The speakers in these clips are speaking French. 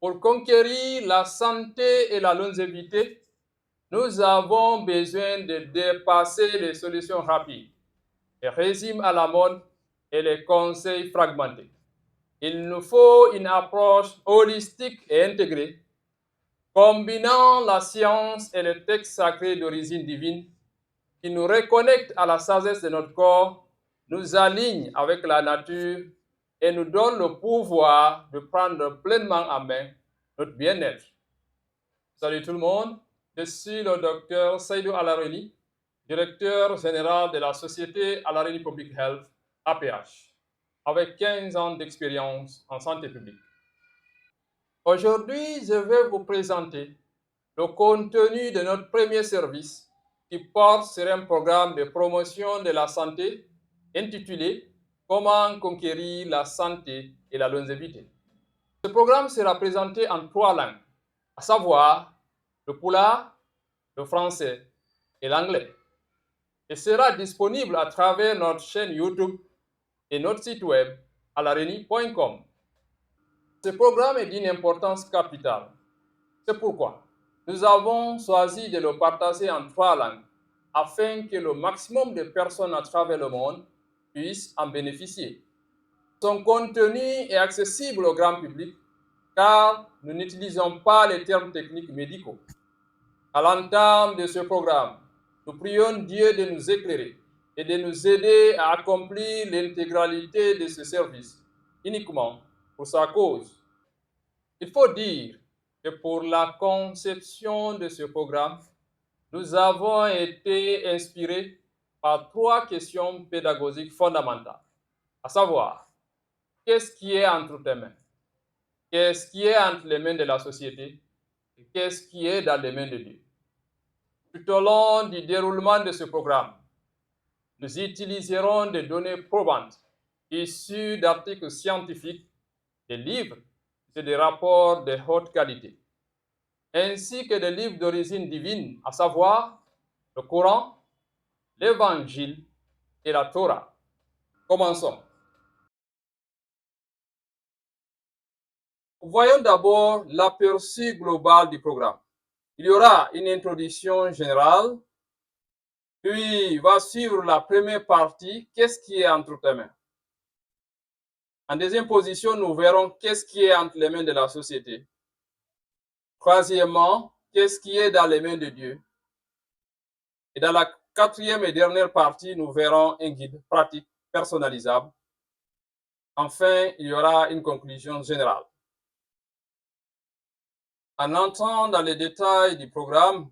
Pour conquérir la santé et la longévité, nous avons besoin de dépasser les solutions rapides, les régimes à la mode et les conseils fragmentés. Il nous faut une approche holistique et intégrée, combinant la science et les textes sacrés d'origine divine qui nous reconnectent à la sagesse de notre corps, nous aligne avec la nature et nous donne le pouvoir de prendre pleinement en main notre bien-être. Salut tout le monde, je suis le docteur Seydou Alareni, directeur général de la société Alareni Public Health, APH, avec 15 ans d'expérience en santé publique. Aujourd'hui, je vais vous présenter le contenu de notre premier service qui porte sur un programme de promotion de la santé intitulé Comment conquérir la santé et la longévité. Ce programme sera présenté en 3 langues, à savoir le pulaar, le français et l'anglais, et sera disponible à travers notre chaîne YouTube et notre site web alareni.com. Ce programme est d'une importance capitale. C'est pourquoi nous avons choisi de le partager en 3 langues afin que le maximum de personnes à travers le monde puissent en bénéficier. Son contenu est accessible au grand public car nous n'utilisons pas les termes techniques médicaux. À l'entame de ce programme, nous prions Dieu de nous éclairer et de nous aider à accomplir l'intégralité de ce service uniquement pour sa cause. Il faut dire que pour la conception de ce programme, nous avons été inspirés par 3 questions pédagogiques fondamentales, à savoir, qu'est-ce qui est entre tes mains? Qu'est-ce qui est entre les mains de la société? Et qu'est-ce qui est dans les mains de Dieu? Tout au long du déroulement de ce programme, nous utiliserons des données probantes issues d'articles scientifiques, des livres et des rapports de haute qualité, ainsi que des livres d'origine divine, à savoir le Coran, l'Évangile et la Torah. Commençons. Voyons d'abord l'aperçu global du programme. Il y aura une introduction générale, puis va suivre la première partie, qu'est-ce qui est entre tes mains? En deuxième position, nous verrons qu'est-ce qui est entre les mains de la société. Troisièmement, qu'est-ce qui est dans les mains de Dieu? Et dans la quatrième et dernière partie, nous verrons un guide pratique personnalisable. Enfin, il y aura une conclusion générale. En entrant dans les détails du programme,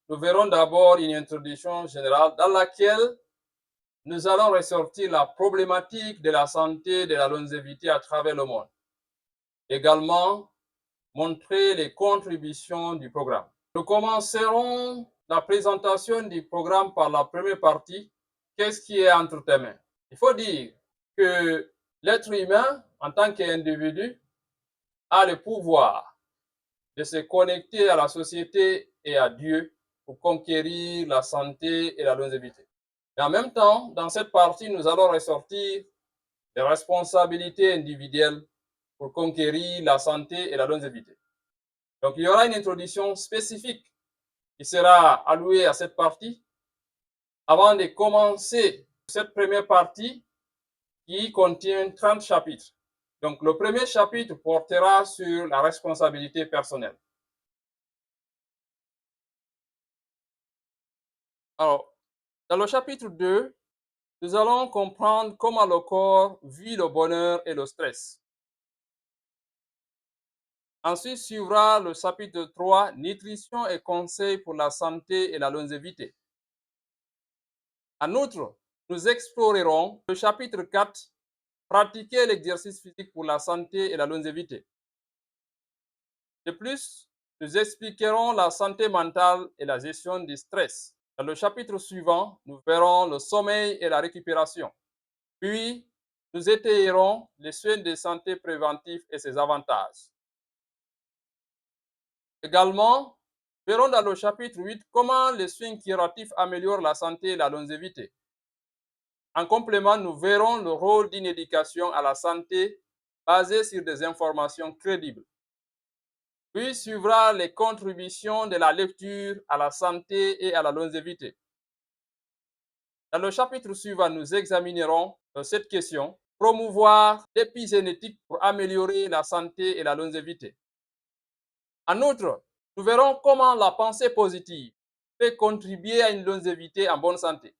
nous verrons d'abord une introduction générale dans laquelle nous allons ressortir la problématique de la santé et de la longévité à travers le monde. Également, montrer les contributions du programme. Nous commencerons la présentation du programme par la première partie, qu'est-ce qui est entre tes mains? Il faut dire que l'être humain, en tant qu'individu, a le pouvoir de se connecter à la société et à Dieu pour conquérir la santé et la longévité. Et en même temps, dans cette partie, nous allons ressortir les responsabilités individuelles pour conquérir la santé et la longévité. Donc, il y aura une introduction spécifique qui sera allouée à cette partie avant de commencer cette première partie qui contient 30 chapitres. Donc, le premier chapitre portera sur la responsabilité personnelle. Alors, dans le chapitre 2, nous allons comprendre comment le corps vit le bonheur et le stress. Ensuite suivra le chapitre 3, nutrition et conseils pour la santé et la longévité. En outre, nous explorerons le chapitre 4, pratiquer l'exercice physique pour la santé et la longévité. De plus, nous expliquerons la santé mentale et la gestion du stress. Dans le chapitre suivant, nous verrons le sommeil et la récupération. Puis, nous étayerons les soins de santé préventifs et ses avantages. Également, nous verrons dans le chapitre 8 comment les soins curatifs améliorent la santé et la longévité. En complément, nous verrons le rôle d'une éducation à la santé basée sur des informations crédibles. Puis suivra les contributions de la lecture à la santé et à la longévité. Dans le chapitre suivant, nous examinerons cette question: promouvoir l'épigénétique pour améliorer la santé et la longévité. En outre, nous verrons comment la pensée positive peut contribuer à une longévité en bonne santé.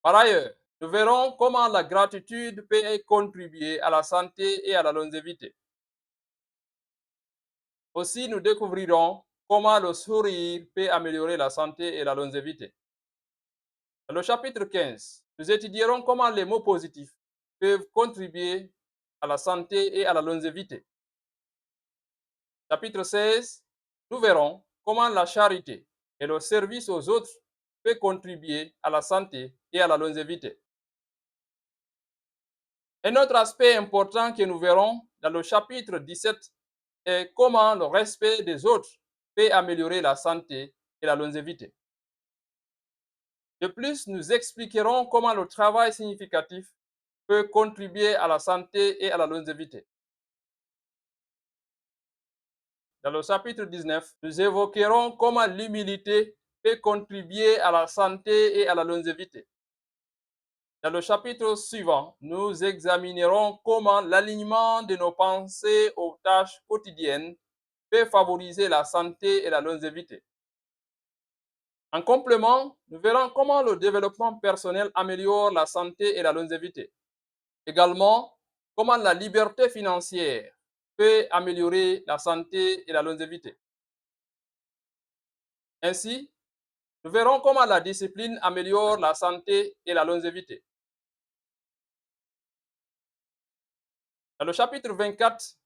Par ailleurs, nous verrons comment la gratitude peut contribuer à la santé et à la longévité. Aussi, nous découvrirons comment le sourire peut améliorer la santé et la longévité. Dans le chapitre 15, nous étudierons comment les mots positifs peuvent contribuer à la santé et à la longévité. Chapitre 16, nous verrons comment la charité et le service aux autres peuvent contribuer à la santé et à la longévité. Un autre aspect important que nous verrons dans le chapitre 17 est comment le respect des autres peut améliorer la santé et la longévité. De plus, nous expliquerons comment le travail significatif peut contribuer à la santé et à la longévité. Dans le chapitre 19, nous évoquerons comment l'humilité peut contribuer à la santé et à la longévité. Dans le chapitre suivant, nous examinerons comment l'alignement de nos pensées aux tâches quotidiennes peut favoriser la santé et la longévité. En complément, nous verrons comment le développement personnel améliore la santé et la longévité. Également, comment la liberté financière peut améliorer la santé et la longévité. Ainsi, nous verrons comment la discipline améliore la santé et la longévité. Dans le chapitre 24,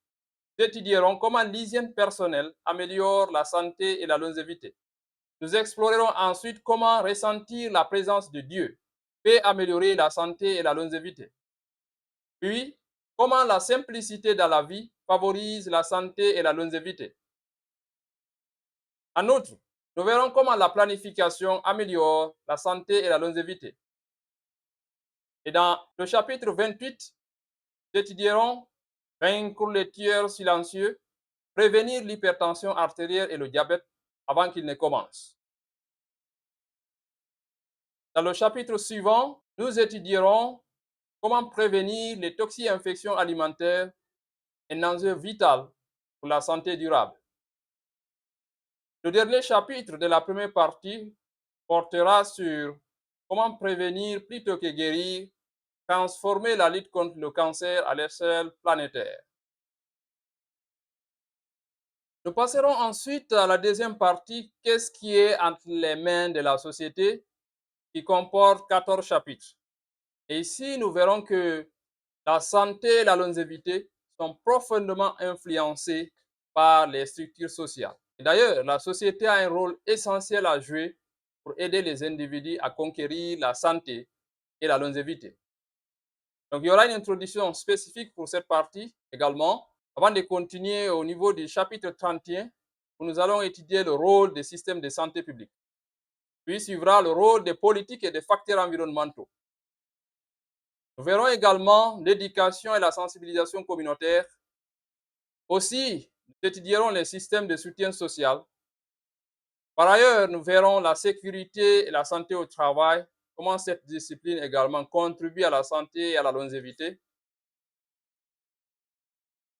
nous étudierons comment l'hygiène personnelle améliore la santé et la longévité. Nous explorerons ensuite comment ressentir la présence de Dieu peut améliorer la santé et la longévité. Puis, comment la simplicité dans la vie favorise la santé et la longévité. En outre, nous verrons comment la planification améliore la santé et la longévité. Et dans le chapitre 28, nous étudierons vaincre les tueurs silencieux, prévenir l'hypertension artérielle et le diabète avant qu'ils ne commencent. Dans le chapitre suivant, nous étudierons comment prévenir les toxi-infections alimentaires, un enjeu vital pour la santé durable. Le dernier chapitre de la première partie portera sur comment prévenir plutôt que guérir, transformer la lutte contre le cancer à l'échelle planétaire. Nous passerons ensuite à la deuxième partie, qu'est-ce qui est entre les mains de la société, qui comporte 14 chapitres. Et ici, nous verrons que la santé et la longévité sont profondément influencées par les structures sociales. D'ailleurs, la société a un rôle essentiel à jouer pour aider les individus à conquérir la santé et la longévité. Donc, il y aura une introduction spécifique pour cette partie également, avant de continuer au niveau du chapitre 31, où nous allons étudier le rôle des systèmes de santé publique. Puis suivra le rôle des politiques et des facteurs environnementaux. Nous verrons également l'éducation et la sensibilisation communautaire. Aussi, nous étudierons les systèmes de soutien social. Par ailleurs, nous verrons la sécurité et la santé au travail, comment cette discipline également contribue à la santé et à la longévité.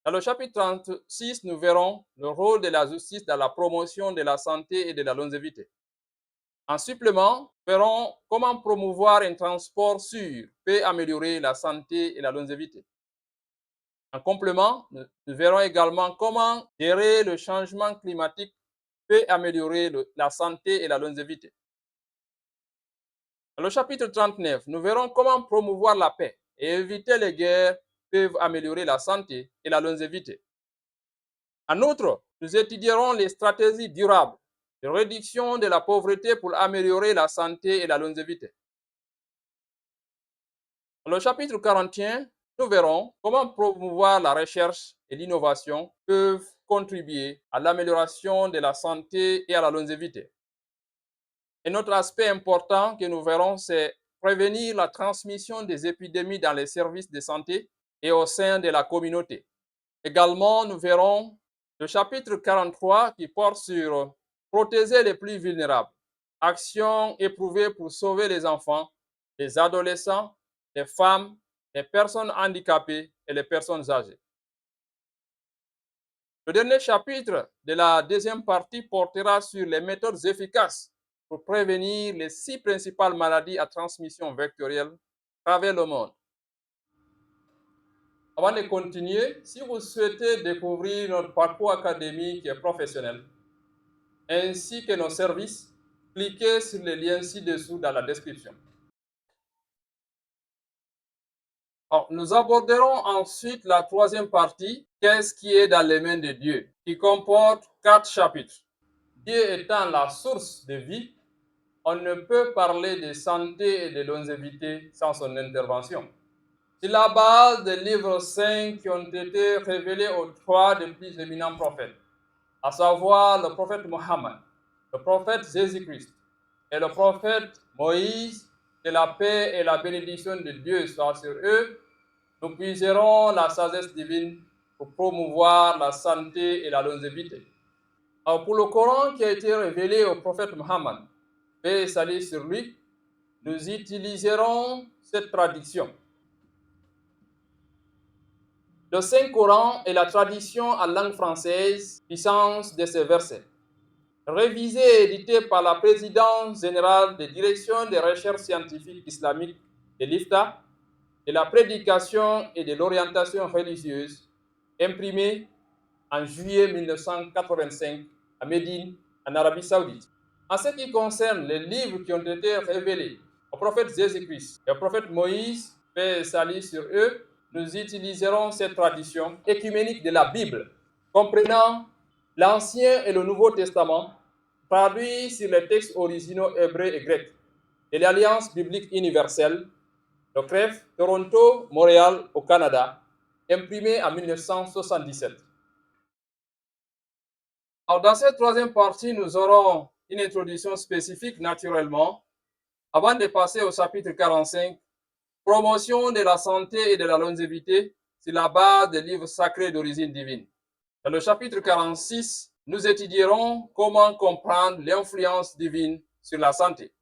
Dans le chapitre 36, nous verrons le rôle de la justice dans la promotion de la santé et de la longévité. En supplément, nous verrons comment promouvoir un transport sûr peut améliorer la santé et la longévité. En complément, nous verrons également comment gérer le changement climatique peut améliorer la santé et la longévité. Dans le chapitre 39, nous verrons comment promouvoir la paix et éviter les guerres peuvent améliorer la santé et la longévité. En outre, nous étudierons les stratégies durables de réduction de la pauvreté pour améliorer la santé et la longévité. Dans le chapitre 41, nous verrons comment promouvoir la recherche et l'innovation peuvent contribuer à l'amélioration de la santé et à la longévité. Un autre aspect important que nous verrons, c'est prévenir la transmission des épidémies dans les services de santé et au sein de la communauté. Également, nous verrons le chapitre 43 qui porte sur protéger les plus vulnérables. Actions éprouvées pour sauver les enfants, les adolescents, les femmes, les personnes handicapées et les personnes âgées. Le dernier chapitre de la deuxième partie portera sur les méthodes efficaces pour prévenir les 6 principales maladies à transmission vectorielle à travers le monde. Avant de continuer, si vous souhaitez découvrir notre parcours académique et professionnel, ainsi que nos services, cliquez sur le lien ci-dessous dans la description. Alors, nous aborderons ensuite la troisième partie, qu'est-ce qui est dans les mains de Dieu, qui comporte 4 chapitres. Dieu étant la source de vie, on ne peut parler de santé et de longévité sans son intervention. C'est la base des livres 5 qui ont été révélés aux 3 des plus éminents prophètes, à savoir le prophète Mohammed, le prophète Jésus-Christ et le prophète Moïse. Que la paix et la bénédiction de Dieu soient sur eux. Nous puiserons la sagesse divine pour promouvoir la santé et la longévité. Alors pour le Coran qui a été révélé au prophète Mohammed, paix et salut sur lui, nous utiliserons cette traduction. Le Saint-Coran est la traduction en langue française, puissance de ces versets. Révisé et édité par la présidence générale des directions des recherches scientifiques islamiques de l'IFTA, de la prédication et de l'orientation religieuse, imprimé en juillet 1985 à Médine, en Arabie Saoudite. En ce qui concerne les livres qui ont été révélés au prophète Jésus-Christ et au prophète Moïse, paix et salut sur eux, nous utiliserons cette tradition écuménique de la Bible, comprenant l'Ancien et le Nouveau Testament, traduits sur les textes originaux hébreux et grecs, de l'Alliance biblique universelle, le CREF, Toronto, Montréal, au Canada, imprimé en 1977. Alors, dans cette troisième partie, nous aurons une introduction spécifique naturellement, avant de passer au chapitre 45, promotion de la santé et de la longévité sur la base des livres sacrés d'origine divine. Dans le chapitre 46, nous étudierons comment comprendre l'influence divine sur la santé.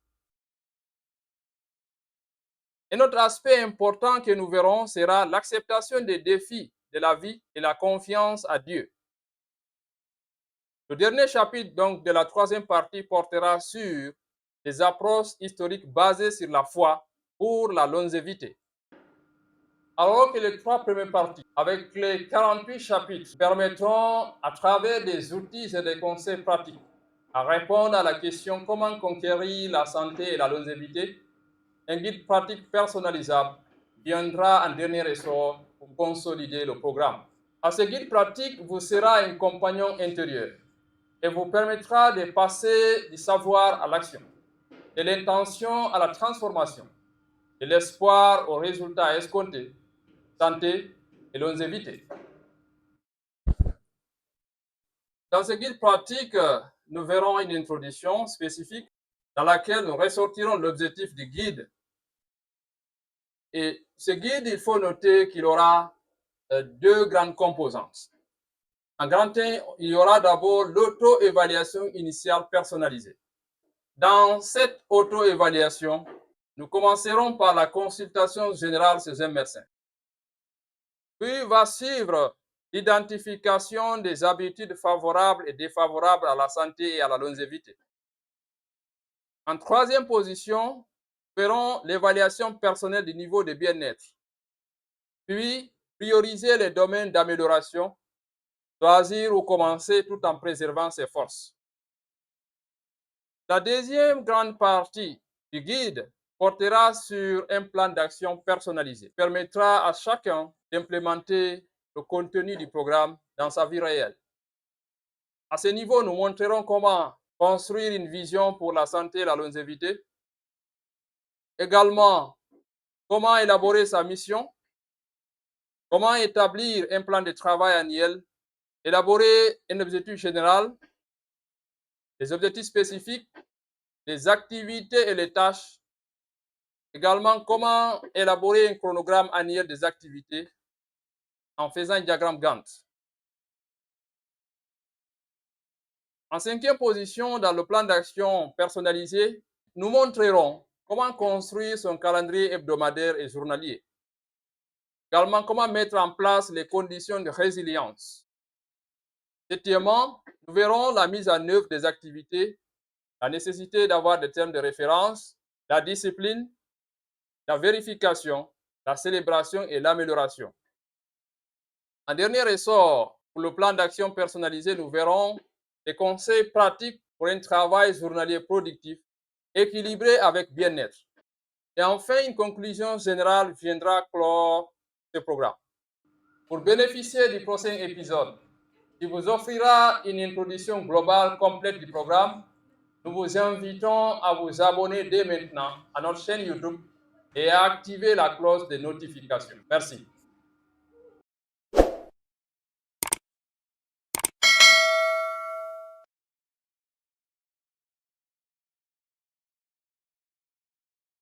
Un autre aspect important que nous verrons sera l'acceptation des défis de la vie et la confiance à Dieu. Le dernier chapitre donc de la troisième partie portera sur les approches historiques basées sur la foi pour la longévité. Alors que les 3 premières parties, avec les 48 chapitres, permettront à travers des outils et des conseils pratiques à répondre à la question comment conquérir la santé et la longévité, un guide pratique personnalisable viendra en dernier ressort pour consolider le programme. À ce guide pratique vous sera un compagnon intérieur et vous permettra de passer du savoir à l'action, de l'intention à la transformation, de l'espoir aux résultats escomptés, santé et longévité. Dans ce guide pratique, nous verrons une introduction spécifique dans laquelle nous ressortirons l'objectif du guide. Et ce guide, il faut noter qu'il aura 2 grandes composantes. En grand 1, il y aura d'abord l'auto-évaluation initiale personnalisée. Dans cette auto-évaluation, nous commencerons par la consultation générale chez un médecin. Puis va suivre l'identification des habitudes favorables et défavorables à la santé et à la longévité. En troisième position, nous ferons l'évaluation personnelle du niveau de bien-être. Puis, prioriser les domaines d'amélioration, choisir ou commencer tout en préservant ses forces. La deuxième grande partie du guide portera sur un plan d'action personnalisé, permettra à chacun d'implémenter le contenu du programme dans sa vie réelle. À ce niveau, nous montrerons comment construire une vision pour la santé et la longévité. Également, comment élaborer sa mission, comment établir un plan de travail annuel, élaborer un objectif général, des objectifs spécifiques, les activités et les tâches. Également, comment élaborer un chronogramme annuel des activités en faisant un diagramme Gantt. En cinquième position, dans le plan d'action personnalisé, nous montrerons comment construire son calendrier hebdomadaire et journalier. Également, comment mettre en place les conditions de résilience. Septièmement, nous verrons la mise en œuvre des activités, la nécessité d'avoir des termes de référence, la discipline, la vérification, la célébration et l'amélioration. En dernier ressort, pour le plan d'action personnalisé, nous verrons des conseils pratiques pour un travail journalier productif, équilibré avec bien-être. Et enfin, une conclusion générale viendra clore ce programme. Pour bénéficier du prochain épisode, qui vous offrira une introduction globale complète du programme, nous vous invitons à vous abonner dès maintenant à notre chaîne YouTube et à activer la cloche de notification. Merci.